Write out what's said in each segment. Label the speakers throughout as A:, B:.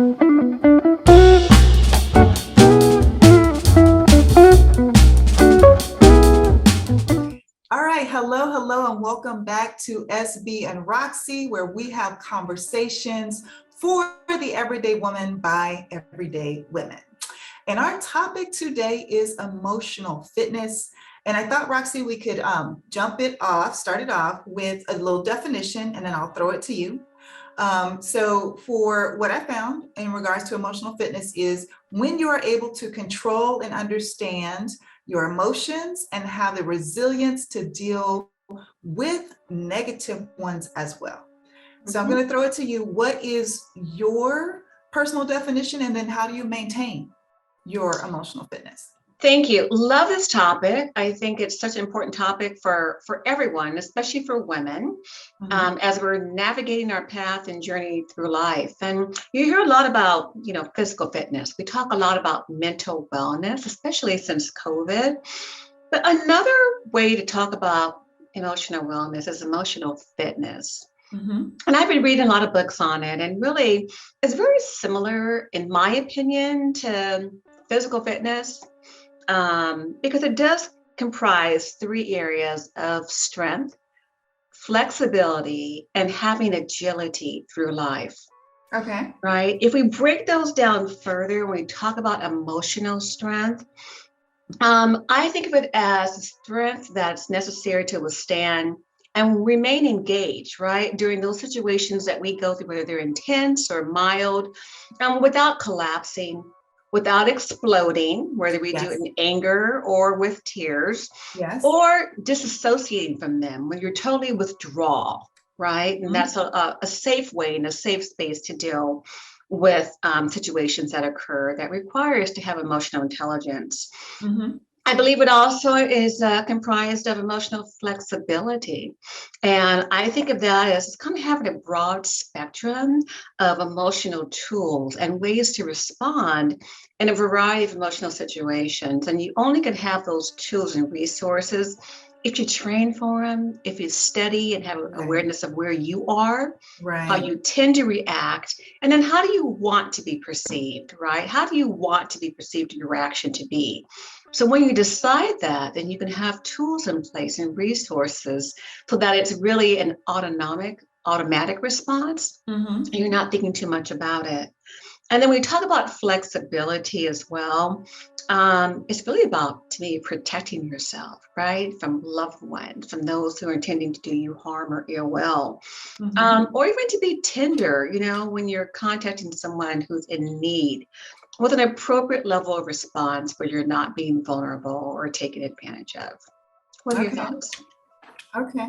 A: All right, hello, and welcome back to SB and Roxy, where we have conversations for the everyday woman by everyday women. And our topic today is emotional fitness. And I thought, Roxy, we could start it off with a little definition, and then I'll throw it to you. So for what I found in regards to emotional fitness is when you are able to control and understand your emotions and have the resilience to deal with negative ones as well. So I'm going to throw it to you. What is your personal definition, and then how do you maintain your emotional fitness?
B: Thank you. Love this topic. I think it's such an important topic for everyone, especially for women, as we're navigating our path and journey through life. And you hear a lot about, physical fitness. We talk a lot about mental wellness, especially since COVID. But another way to talk about emotional wellness is emotional fitness. And I've been reading a lot of books on it, and really it's very similar, in my opinion, to physical fitness. Because it does comprise three areas of strength, flexibility, and having agility through life.
A: Okay.
B: Right? If we break those down further, when we talk about emotional strength, I think of it as strength that's necessary to withstand and remain engaged, right? During those situations that we go through, whether they're intense or mild, without collapsing, without exploding, whether we do it in anger or with tears, or disassociating from them when you're totally withdrawal, right? And that's a safe way and a safe space to deal with situations that occur that require us to have emotional intelligence. I believe it also is comprised of emotional flexibility. And I think of that as kind of having a broad spectrum of emotional tools and ways to respond in a variety of emotional situations. And you only can have those tools and resources if you train for them, if you study and have awareness of where you are, how you tend to react, and then how do you want to be perceived, right? How do you want to be perceived, your reaction to be? So when you decide that, then you can have tools in place and resources so that it's really an automatic response. And you're not thinking too much about it. And then when we talk about flexibility as well, it's really about, to me, protecting yourself, right? From loved ones, from those who are intending to do you harm or ill will, or even to be tender, when you're contacting someone who's in need, with an appropriate level of response where you're not being vulnerable or taken advantage of. What are your thoughts?
A: Okay.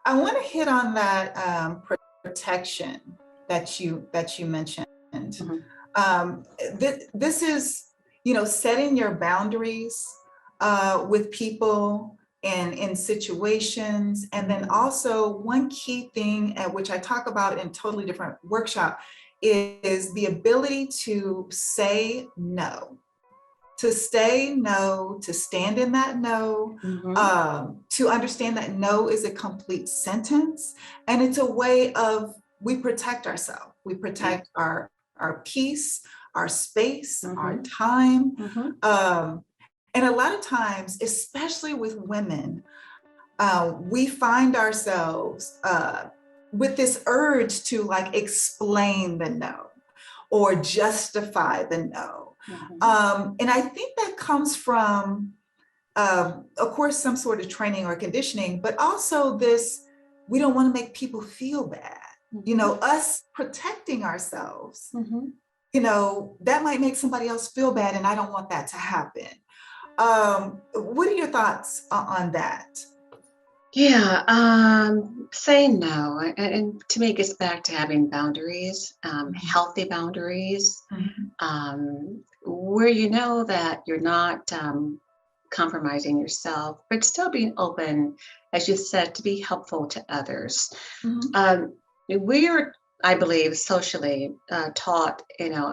A: I want to hit on that protection that you mentioned. This is, setting your boundaries with people and in situations. And then also one key thing, which I talk about in totally different workshop, is the ability to say no. To say no, to stand in that no, to understand that no is a complete sentence. And it's a way of, we protect ourselves. We protect our peace, our space, our time. And a lot of times, especially with women, we find ourselves with this urge to explain the no or justify the no. And I think that comes from, of course, some sort of training or conditioning, but also this, we don't want to make people feel bad. Us protecting ourselves, that might make somebody else feel bad, and I don't want that to happen. What are your thoughts on that?
B: Yeah, saying no, and to me, it gets back to having boundaries, healthy boundaries, where you know that you're not compromising yourself, but still being open, as you said, to be helpful to others. We are, I believe, socially taught,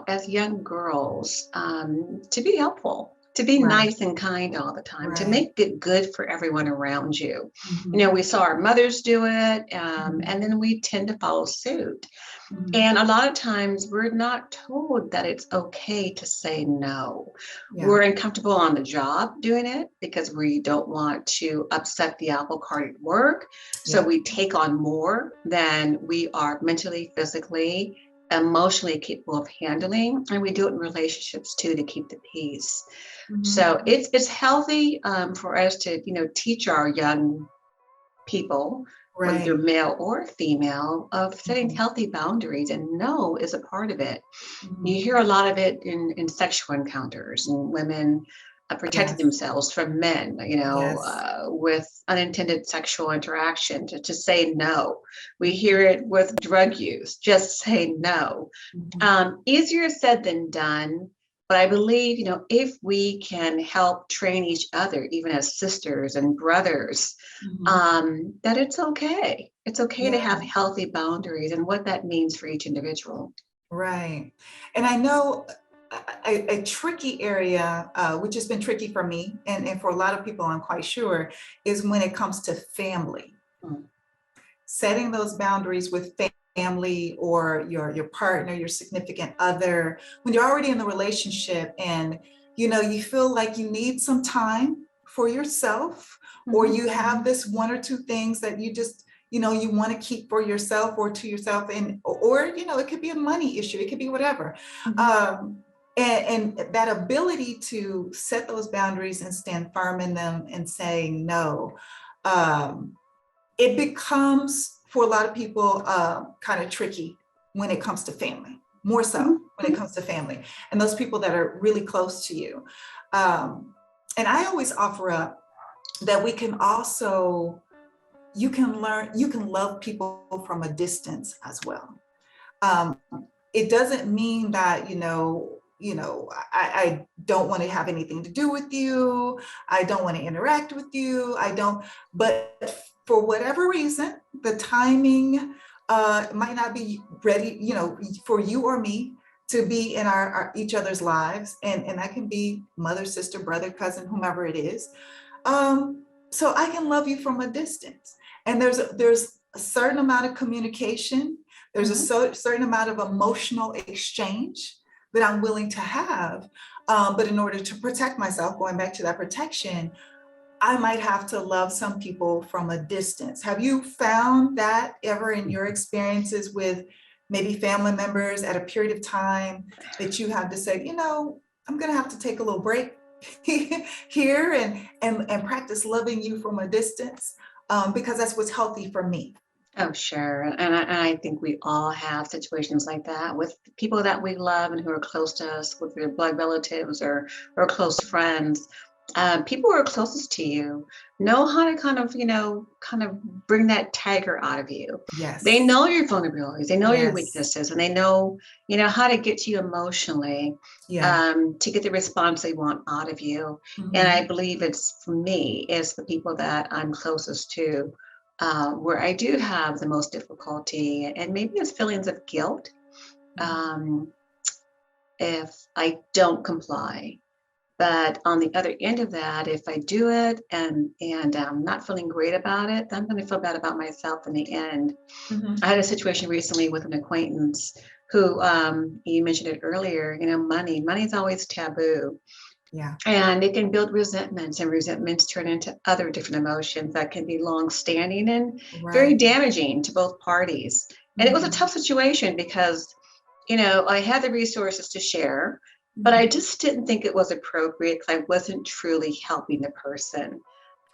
B: as young girls, to be helpful to be
A: Right.
B: nice and kind all the time, to
A: Right.
B: make it good for everyone around you.
A: Mhm.
B: We saw our mothers do it,
A: Mhm.
B: and then we tend to follow suit.
A: Mhm.
B: And a lot of times we're not told that it's okay to say no.
A: Yeah.
B: We're uncomfortable on the job doing it because we don't want to upset the apple cart at work. So
A: Yep.
B: we take on more than we are mentally, physically, emotionally capable of handling. And we do it in relationships too to keep the peace.
A: Mhm.
B: So it's healthy for us to, teach our young people, whether they're
A: Right.
B: male or female, of setting
A: Mhm.
B: healthy boundaries, and no is a part of it. You
A: Mhm.
B: hear a lot of it in sexual encounters and women protecting
A: Yes.
B: themselves from men,
A: Yes.
B: with unintended sexual interaction, to say no. We hear
A: Mhm.
B: it with drug use, just say no.
A: Mhm.
B: Easier said than done. But I believe, if we can help train each other, even as sisters and brothers,
A: Mhm.
B: that it's okay. It's okay to have
A: Yeah.
B: healthy boundaries and what that means for each individual.
A: Right. And I know a tricky area, which has been tricky for me and for a lot of people, I'm quite sure, is when it comes to family.
B: Mm.
A: Setting those boundaries with family or your partner, your significant other, when you're already in the relationship and you feel like you need some time for yourself, or
B: Mhm.
A: you have this one or two things that you just you want to keep for yourself or to yourself, and or it could be a money issue, it could be whatever.
B: Mhm.
A: um, and that ability to set those boundaries and stand firm in them and saying no, um, it becomes for a lot of people kind of tricky when it comes to family, more so when it
B: Mhm.
A: comes to family and those people that are really close to you. Um, and I always offer up that we can also, you can love people from a distance as well. Um, it doesn't mean that, I don't want to have anything to do with you. I don't want to interact with you. I don't, but for whatever reason, the timing might not be ready, for you or me to be in our each other's lives. And that can be mother, sister, brother, cousin, whomever it is. So I can love you from a distance. And there's a certain amount of communication, there's a
B: Mhm.
A: certain amount of emotional exchange that I'm willing to have. But in order to protect myself, going back to that protection, I might have to love some people from a distance. Have you found that ever in your experiences with maybe family members at a period of time that you have to say, I'm going to have to take a little break here and practice loving you from a distance, because that's what's healthy for me.
B: Oh, sure. And I think we all have situations like that with people that we love and who are close to us, with their blood relatives or close friends. People who are closest to you know how to kind of bring that tiger out of you. They
A: Yes.
B: know your vulnerabilities, they know your
A: Yes.
B: weaknesses, and they know, how to get to you emotionally,
A: Yeah.
B: to get the response they want out of you. And I
A: Mhm.
B: believe it's, for me, it's the people that I'm closest to, where I do have the most difficulty, and maybe it's feelings of guilt,
A: Mhm.
B: um, if I don't comply. But on the other end of that, if I do it and I'm not feeling great about it, then I'm going to feel bad about myself in the end. I
A: Mhm.
B: had a situation recently with an acquaintance who, you mentioned it earlier, money is always taboo.
A: Yeah.
B: And it can build resentments, and resentments turn into other different emotions that can be long standing and very
A: Right.
B: damaging to both parties. And it was a
A: Mhm.
B: tough situation because, I had the resources to share, but I
A: Mhm.
B: just didn't think it was appropriate because I wasn't truly helping the person.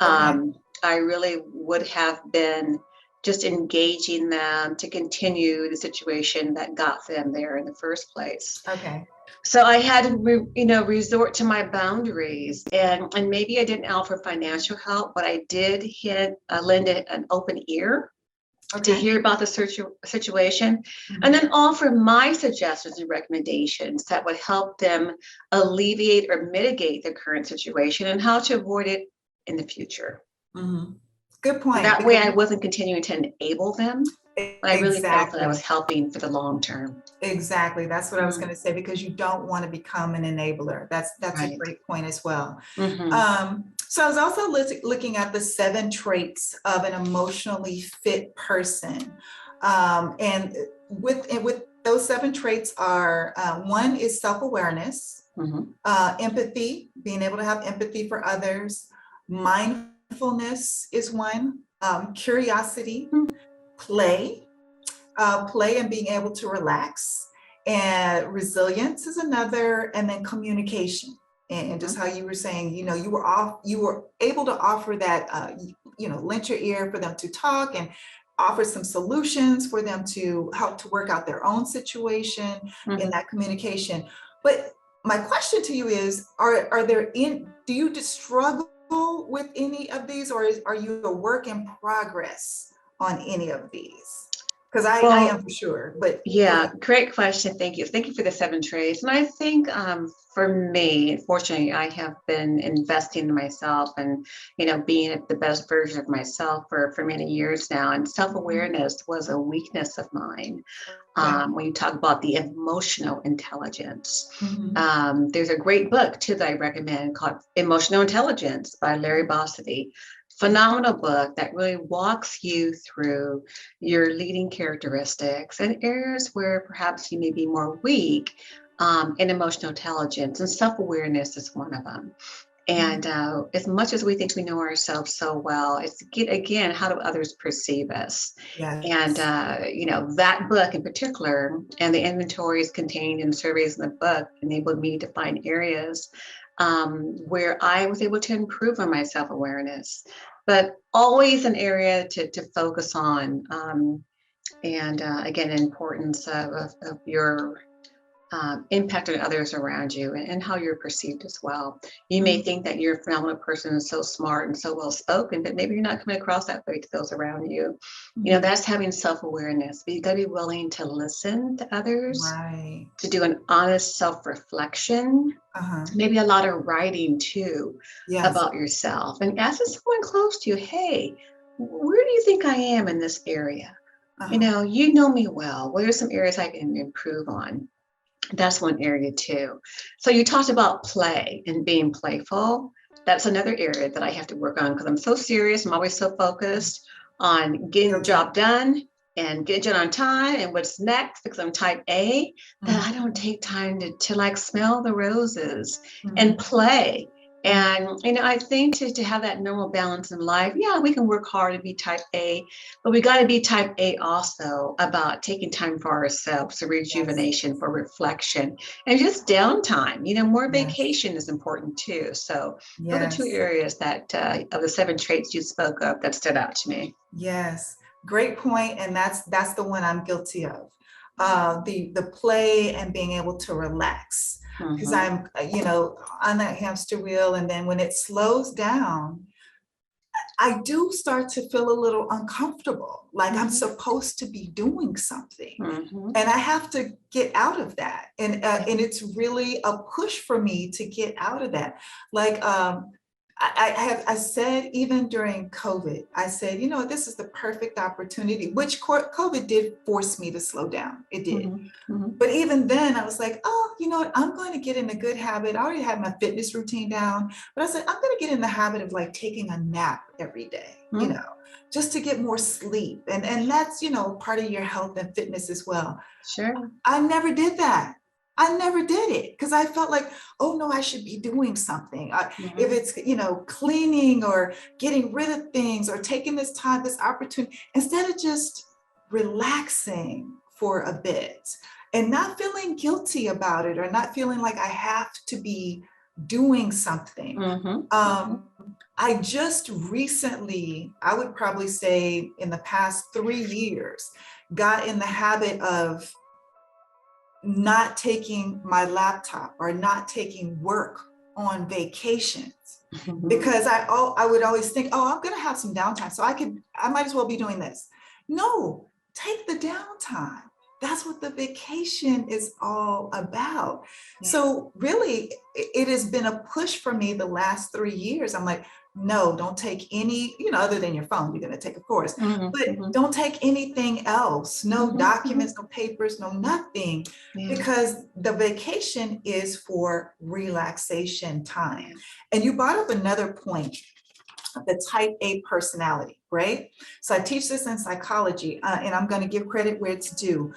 A: Okay.
B: I really would have been just engaging them to continue the situation that got them there in the first place.
A: Okay.
B: So I had to, resort to my boundaries, and maybe I didn't offer financial help, but I did lend an open ear to
A: Okay.
B: hear about the situation, and
A: Mhm.
B: then offer my suggestions and recommendations that would help them alleviate or mitigate the current situation and how to avoid it in the future.
A: Mhm. Good point,
B: That way,
A: because
B: I wasn't continuing to enable them. But I really felt that I was
A: Exactly.
B: helping for the long term.
A: Exactly. That's what I was
B: Mm,
A: going to say, because you don't want to become an enabler. That's a
B: right.
A: great point as well.
B: Hmm.
A: So I was also looking at the 7 traits of an emotionally fit person. And with those 7 traits are, one is self-awareness,
B: Hmm.
A: empathy, being able to have empathy for others, mindfulness is one, curiosity, play, play and being able to relax, and resilience is another, and then communication. And just how you were saying, you were able to offer that, lend your ear for them to talk, and offer some solutions for them to help to work out their own situation in
B: Hmm.
A: that communication. But my question to you is, do you just struggle with any of these, or are you a work in progress on any of these? Because I am
B: Well,
A: for sure, but go
B: yeah,
A: ahead.
B: great question. Thank you. Thank you for the 7 traits. And I think for me, fortunately, I have been investing in myself and, being the best version of myself for many years now. And self-awareness was a weakness of mine.
A: Yeah.
B: When you talk about the emotional intelligence,
A: Mhm.
B: there's a great book too that I recommend called Emotional Intelligence by Larry Bossidy. Phenomenal book that really walks you through your leading characteristics and areas where perhaps you may be more weak in emotional intelligence, and self-awareness is one of them. And as much as we think we know ourselves so well, it's again, how do others perceive us? And
A: Yes.
B: that book in particular, and the inventories contained in surveys in the book, enabled me to find areas where I was able to improve on my self-awareness, but always an area to focus on. And again, importance of your impact on others around you, and how you're perceived as well. You may
A: Mhm.
B: think that you're a phenomenal person and so smart and so well spoken, but maybe you're not coming across that way to those around you.
A: Mhm.
B: That's having self-awareness, but you got to be willing to listen to others,
A: Right.
B: to do an honest self-reflection,
A: Uh-huh.
B: maybe a lot of writing too
A: Yes.
B: about yourself, and asking someone close to you, hey, where do you think I am in this area?
A: Uh-huh.
B: You know me well. What are some areas I can improve on? That's one area too. So you talked about play and being playful. That's another area that I have to work on because I'm so serious. I'm always so focused on getting the
A: Guilty.
B: job done and getting it on time and what's next, because I'm type A, that I
A: Mhm.
B: don't take time to like smell the roses and
A: Mhm.
B: play.
A: Mhm.
B: And I think to have that normal balance in life, yeah, we can work hard to be type A, but we got to be type A also about taking time for ourselves, for
A: Yes.
B: rejuvenation, for reflection, and just downtime. More
A: Yes.
B: vacation is important too. So those are two
A: Yes.
B: areas that of the 7 traits you spoke of that stood out to me.
A: Yes. Great point, and that's the one I'm guilty of. The play and being able to relax, because
B: Mm-hmm.
A: I'm, on that hamster wheel, and then when it slows down, I do start to feel a little uncomfortable, like I'm
B: Mm-hmm.
A: supposed to be doing something.
B: Mm-hmm.
A: And I have to get out of that.
B: Yeah.
A: And it's really a push for me to get out of that. Like, I said, even during COVID, I said, this is the perfect opportunity, which COVID did force me to slow down. It did.
B: Mm-hmm. Mm-hmm.
A: But even then, I was like, oh, you know what? I'm going to get in a good habit. I already had my fitness routine down, but I said, I'm going to get in the habit of like taking a nap every day,
B: Mm-hmm.
A: just to get more sleep. And that's, part of your health and fitness as well.
B: Sure.
A: I never did that. I never did it because I felt like, oh no, I should be doing something. If
B: Mm-hmm.
A: it's, cleaning or getting rid of things or taking this time, this opportunity, instead of just relaxing for a bit and not feeling guilty about it or not feeling like I have to be doing something.
B: Mm-hmm. Mm-hmm.
A: Um, I just recently, I would probably say in the past 3 years, got in the habit of not taking my laptop or not taking work on vacations,
B: Mm-hmm.
A: because I would always think, oh, I'm going to have some downtime, so I might as well be doing this. No, take the downtime. that's what the vacation is all about.
B: Yeah.
A: So really, it has been a push for me the last 3 years. I'm like, no, don't take any, other than your phone, you're going to take, of course,
B: Mhm,
A: but
B: mhm,
A: don't take anything else, no
B: mhm, mhm.
A: documents, no papers, no nothing,
B: Yeah,
A: because the vacation is for relaxation time.
B: yeah.
A: And you brought up another point, the type A personality, right? So I teach this in psychology, and I'm going to give credit where it's due.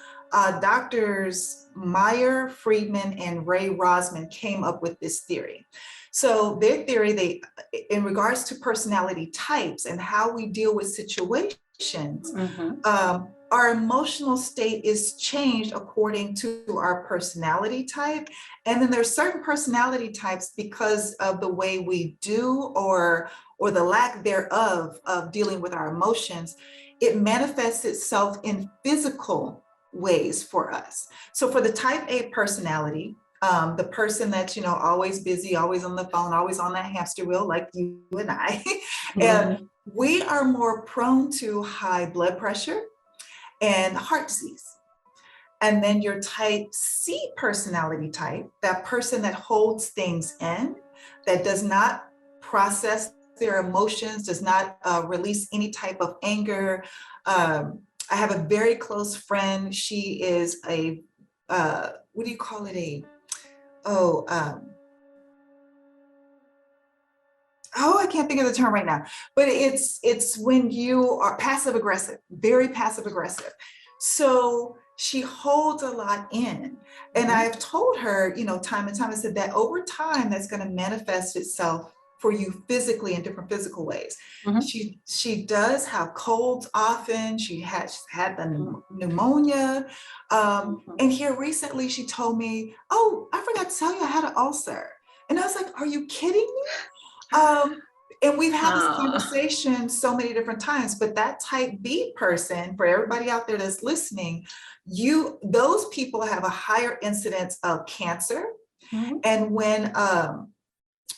A: Doctors Meyer, Friedman, and Ray Rosman came up with this theory. So their theory, in regards to personality types and how we deal with situations,
B: Mhm,
A: our emotional state is changed according to our personality type. And then there's certain personality types, because of the way we do or the lack thereof of dealing with our emotions, it manifests itself in physical ways for us. So for the type A personality, the person that's always busy, always on the phone, always on that hamster wheel, like you and I, and
B: mhm.
A: we are more prone to high blood pressure and heart disease. And then your type C personality type, that person that holds things in, that does not process their emotions, does not release any type of anger. I have a very close friend. She is what do you call it? Oh, I can't think of the term right now, but it's when you are passive aggressive, very passive aggressive. So she holds a lot in. And
B: Mhm,
A: I've told her, time and time, I said that over time, that's going to manifest itself for you physically in different physical ways.
B: mhm,
A: She does have colds often. She's had the
B: mhm,
A: pneumonia.
B: mhm.
A: And here recently she told me, oh, I forgot to tell you I had an ulcer. And I was like, are you kidding me? Um, and we've had this
B: Ah,
A: conversation so many different times, but that type B person, for everybody out there that's listening, those people have a higher incidence of cancer.
B: mhm.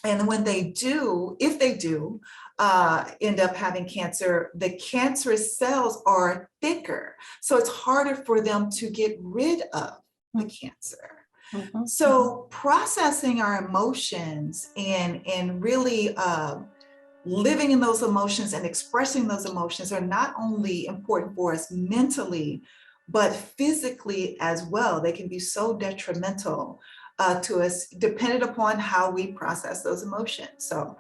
A: And when they do, if they do end up having cancer, the cancerous cells are thicker. So it's harder for them to get rid of the cancer.
B: Mhm, mhm.
A: So processing our emotions and really living in those emotions and expressing those emotions are not only important for us mentally, but physically as well. They can be so detrimental to us, depending upon how we process those emotions. So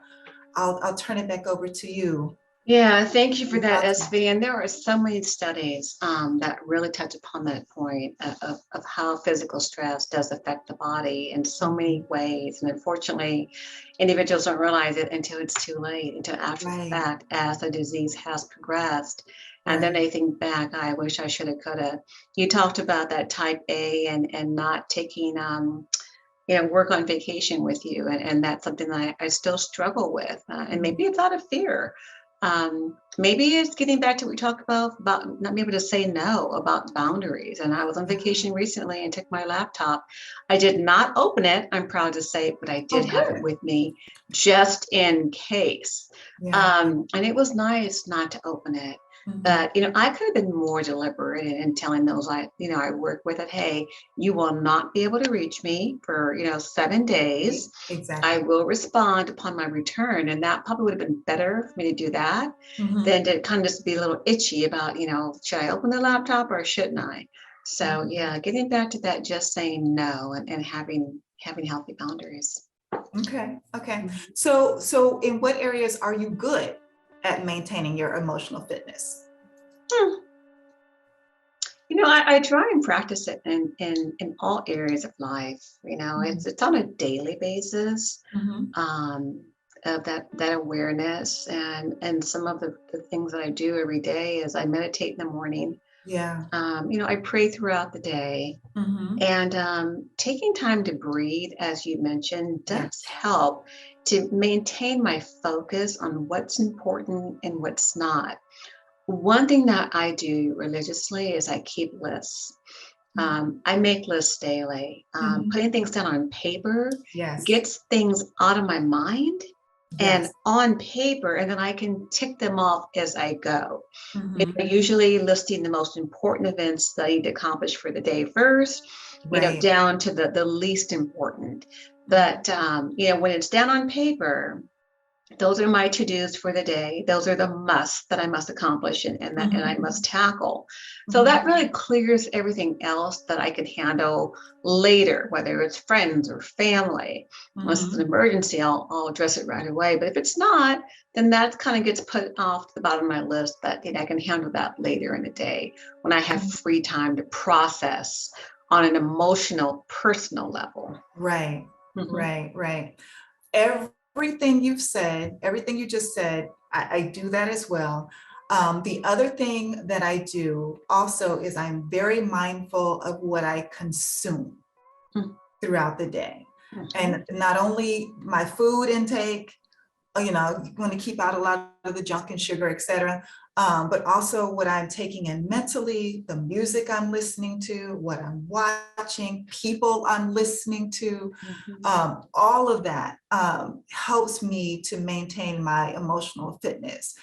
A: I'll turn it back over to you.
B: Yeah, thank you for
A: Your
B: that,
A: thoughts on
B: SV. And there are so many studies that really touch upon that point of how physical stress does affect the body in so
A: that?
B: many ways. And unfortunately, individuals don't realize it until it's too late, until after the
A: Right,
B: fact, as the disease has progressed. And then
A: right.
B: they think back, I wish I should have, could have. You talked about that type A and not taking work on vacation with you. And that's something that I still struggle with. And maybe
A: Mhm.
B: it's out of fear. Maybe it's getting back to what we talked about not being able to say no, about boundaries. And I was on
A: Yeah.
B: vacation recently and took my laptop. I did not open it, I'm proud to say, but I did
A: Oh,
B: have it
A: good.
B: with me just in case.
A: Yeah.
B: And it was nice not to open it.
A: Mhm.
B: But I could have been more deliberate in telling those I work with it, hey, you will not be able to reach me for 7 days.
A: Right.
B: I
A: Exactly.
B: will respond upon my return. And that probably would have been better for me to do that than
A: Mhm.
B: to kind of just be a little itchy about, should I open the laptop or shouldn't I? So
A: Mhm.
B: yeah, getting back to that, just saying no and having healthy boundaries.
A: Okay. Okay.
B: Mhm.
A: So in what areas are you good at maintaining your emotional fitness?
B: Hmm. I try and practice it in all areas of life.
A: Mhm.
B: It's on a daily basis.
A: Mhm.
B: um, of that awareness and some of the things that I do every day is I meditate in the morning.
A: Yeah.
B: I pray throughout the day,
A: Mhm.
B: and taking time to breathe, as you mentioned, does
A: Yes.
B: help to maintain my focus on what's important and what's not. One thing that I do religiously is I keep lists.
A: Mhm.
B: I make lists daily.
A: Mhm.
B: Putting things down on paper
A: Yes.
B: gets things out of my mind and
A: Yes.
B: on paper, and then I can tick them off as I go.
A: Hmm.
B: Usually listing the most important events that I need to accomplish for the day first,
A: Right.
B: down to the least important.
A: Mhm.
B: But, when it's down on paper, those are my to-dos for the day. Those are the musts that I must accomplish and I must
A: Mhm.
B: tackle. So that
A: Mhm.
B: really clears everything else that I can handle later, whether it's friends or family. Unless it's an
A: Mhm.
B: emergency, I'll address it right away. But if it's not, then that kind of gets put off to the bottom of my list that I can handle that later in the day when I have
A: Mhm.
B: free time to process on an emotional, personal level.
A: Right.
B: Mhm.
A: Right. Right. Everything you've said, everything you just said, I do that as well. The other thing that I do also is I'm very mindful of what I consume throughout the day.
B: Mhm.
A: And not only my food intake, you want to keep out a lot of the junk and sugar, et cetera. But also what I'm taking in mentally, the music I'm listening to, what I'm watching, people I'm listening to,
B: Mhm.
A: all of that helps me to maintain my emotional fitness.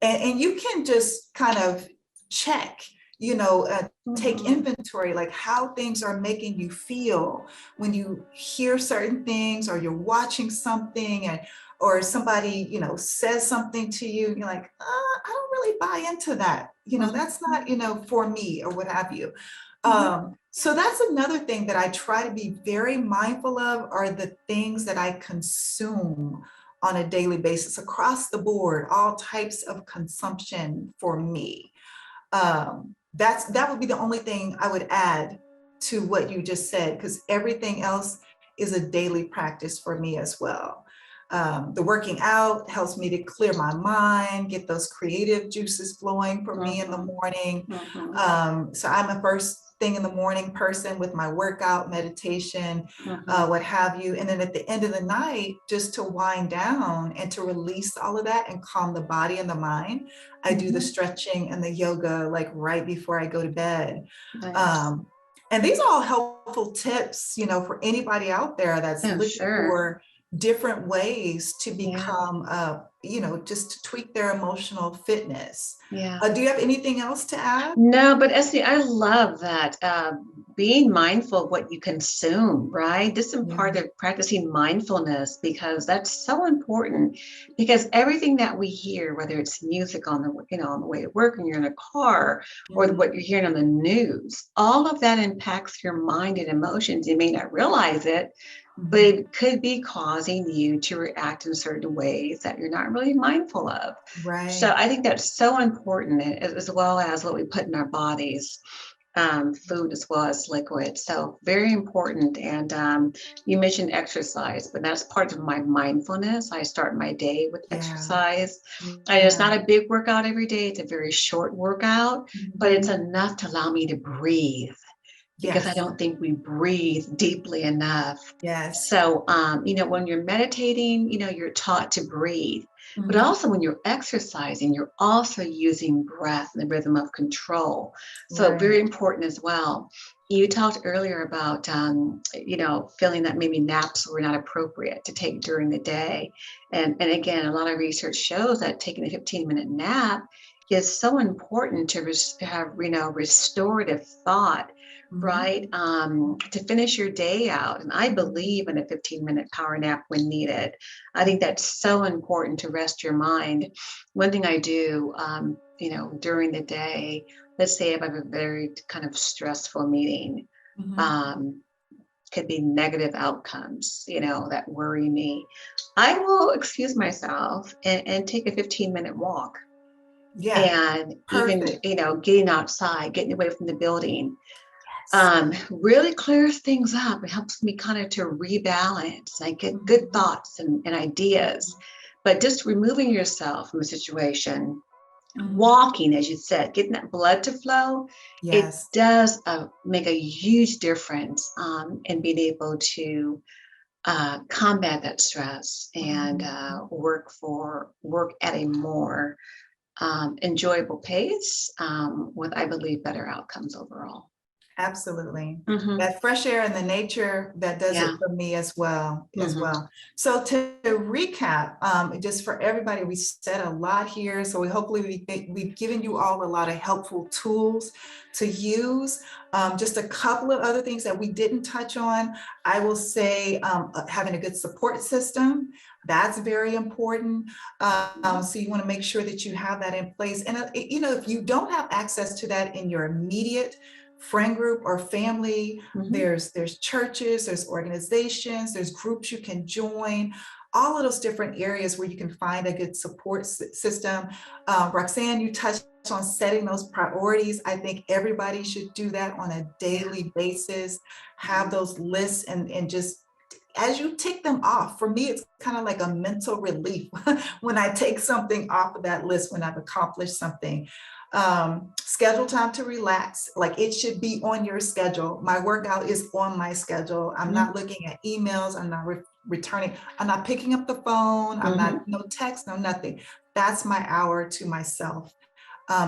A: And you can just kind of check, take
B: Mhm.
A: inventory, like how things are making you feel when you hear certain things or you're watching something and or somebody says something to you, you're like, I don't really buy into that,
B: Mhm.
A: that's not for me or what have you.
B: Mhm.
A: So that's another thing that I try to be very mindful of are the things that I consume on a daily basis across the board, all types of consumption for me. That would be the only thing I would add to what you just said, because everything else is a daily practice for me as well. The working out helps me to clear my mind, get those creative juices flowing for me in the
B: Mhm.
A: morning.
B: Mhm.
A: So I'm a first thing in the morning person with my workout, meditation,
B: Mhm.
A: what have you. And then at the end of the night, just to wind down and to release all of that and calm the body and the mind, I do the
B: Mhm.
A: stretching and the yoga like right before I go to bed.
B: Nice.
A: Um, and these are all helpful tips, for anybody out there that's
B: Oh,
A: looking
B: sure.
A: for different ways to
B: Yeah.
A: become, just to tweak their emotional fitness.
B: Yeah.
A: Do you have anything else to add?
B: No, but Esty, I love that being mindful of what you consume, right? This is
A: Yeah.
B: part of practicing mindfulness because that's so important. Because everything that we hear, whether it's music on on the way to work, and you're in a car, or
A: Mhm.
B: what you're hearing on the news, all of that impacts your mind and emotions. You may not realize it, but
A: Mhm.
B: it could be causing you to react in certain ways that you're not really mindful of. So
A: Right.
B: I think that's so important, as well as what we put in our bodies, food as well as liquid. So very important. And you mentioned exercise, but that's part of my mindfulness. I start my day with
A: Yeah.
B: exercise. And it's
A: Yeah.
B: not a big workout every day. It's a very short workout, but
A: Mhm.
B: it's enough to allow me to breathe because I
A: Yes.
B: don't think we breathe deeply enough.
A: Yes.
B: So, when you're meditating, you're taught to breathe, but
A: Mhm.
B: also when you're exercising, you're also using breath and the rhythm of control. So, very
A: Right.
B: important as well. You talked earlier about, feeling that maybe naps were not appropriate to take during the day. And again, a lot of research shows that taking a 15-minute nap is so important to have, restorative thought,
A: Mhm.
B: right? To finish your day out. And I believe in a 15-minute power nap when needed. I think
A: Mhm.
B: that's so important to rest your mind. One thing I do, during the day, let's say if I have a very kind of stressful meeting,
A: Mhm.
B: um, could be negative outcomes, that worry me. I will excuse myself and take a 15-minute walk.
A: Yeah.
B: And even,
A: Perfect.
B: getting outside, getting away from the building,
A: Yes.
B: really clears things up. It helps me kind of to rebalance. I get good
A: Mhm.
B: thoughts and ideas. But just removing yourself from a situation,
A: Mhm.
B: walking, as you said, getting that blood to flow, it
A: Yes.
B: does make a huge difference in being able to combat that stress and
A: Mhm.
B: work at a more enjoyable pace with, I believe, better outcomes overall.
A: Absolutely.
B: Mhm.
A: That fresh air and the nature, that does it
B: Yeah.
A: for me as well,
B: Mhm.
A: So to recap, just for everybody, we said a lot here. So we've given you all a lot of helpful tools to use. Just a couple of other things that we didn't touch on. I will say having a good support system, that's very important. So you want to make sure that you have that in place. And, if you don't have access to that in your immediate friend group or family,
B: Mhm.
A: there's churches, there's organizations, there's groups you can join, all of those different areas where you can find a good support system. Roxanne, you touched on setting those priorities. I think everybody should do that on a
B: Yeah.
A: daily basis, have those lists and just as you tick them off. For me, it's kind of like a mental relief when I take something off of that list, when I've accomplished something. Schedule time to relax. Like, it should be on your schedule. My workout is on my schedule. I'm
B: Mhm.
A: not looking at emails. I'm not returning. I'm not picking up the phone. I'm not,
B: Mhm.
A: no text, no nothing. That's my hour to myself.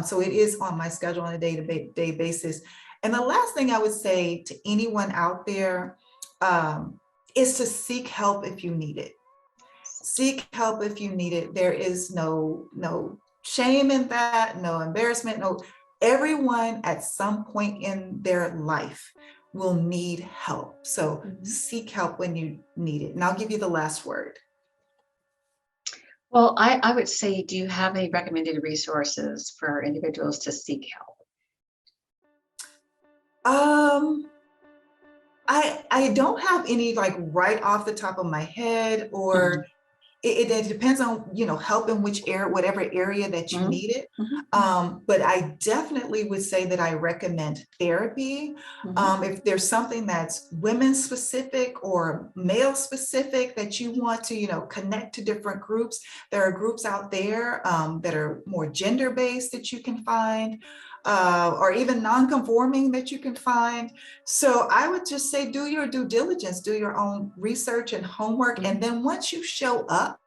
A: So it is on my schedule on a day-to-day basis. And the last thing I would say to anyone out there, is to seek help if you need it. Seek help if you need it. There is no shame in that, no embarrassment, no. Everyone at some point in their life will need help. So
B: Mhm.
A: seek help when you need it. And I'll give you the last word.
B: Well, I would say, do you have any recommended resources for individuals to seek help?
A: Um, I don't have any like right off the top of my head, or
B: Mhm.
A: it depends on, help in which area, whatever area that you
B: Mhm.
A: need it.
B: Mhm.
A: But I definitely would say that I recommend therapy.
B: Mhm.
A: If there's something that's women specific or male specific that you want to, connect to different groups, there are groups out there that are more gender based that you can find, or even non-conforming that you can find. So I would just say, do your due diligence, do your own research and homework.
B: Mhm.
A: And then once you show up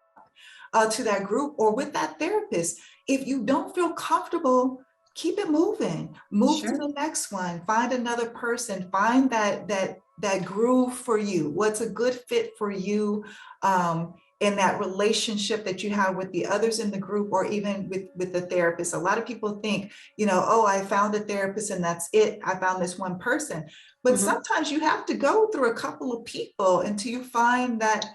A: to that group or with that therapist, if you don't feel comfortable, keep it moving. Move to
B: Sure.
A: the next one. Find another person. Find that groove for you. What's a good fit for you, in that relationship that you have with the others in the group, or even with the therapist. A lot of people think, oh, I found a therapist and that's it. I found this one person. But
B: Mhm.
A: sometimes you have to go through a couple of people until you find that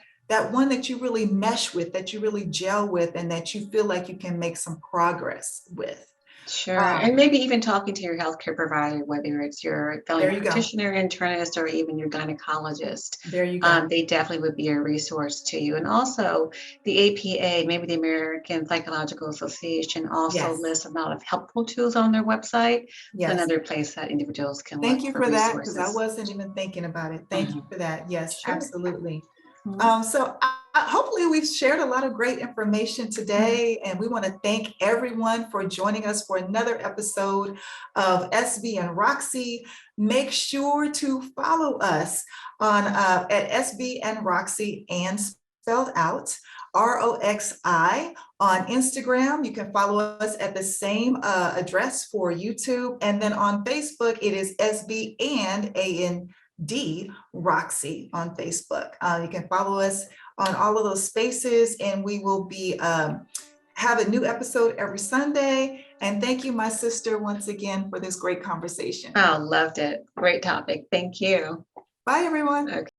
A: one that you really mesh with, that you really gel with, and that you feel like you can make some progress with.
B: Sure. And
A: Um,
B: maybe even talking to your healthcare provider, whether it's your family
A: there you go.
B: practitioner, internist, or even your gynecologist.
A: There you go.
B: They definitely would be a resource to you. And also, the APA, maybe the American Psychological Association, also
A: Yes.
B: lists a lot of helpful tools on their website. So
A: Yes.
B: another place that individuals can look
A: Thank you
B: for
A: for that, because I
B: resources.
A: wasn't even thinking about it. Thank you
B: Mhm.
A: for that. Yes,
B: Sure.
A: absolutely.
B: Mhm.
A: Hopefully we've shared a lot of great information
B: Mhm.
A: today, and we want to thank everyone for joining us for another episode of SB and Roxy. Make sure to follow us on at SB and Roxy, and spelled out ROXI, on Instagram. You can follow us at the same address for YouTube, and then on Facebook it is SB and AND Roxy on Facebook. You can follow us on all of those spaces, and we will be have a new episode every Sunday. And thank you, my sister, once again for this great conversation.
B: Oh, loved it. Great topic. Thank you.
A: Bye, everyone.
B: Okay.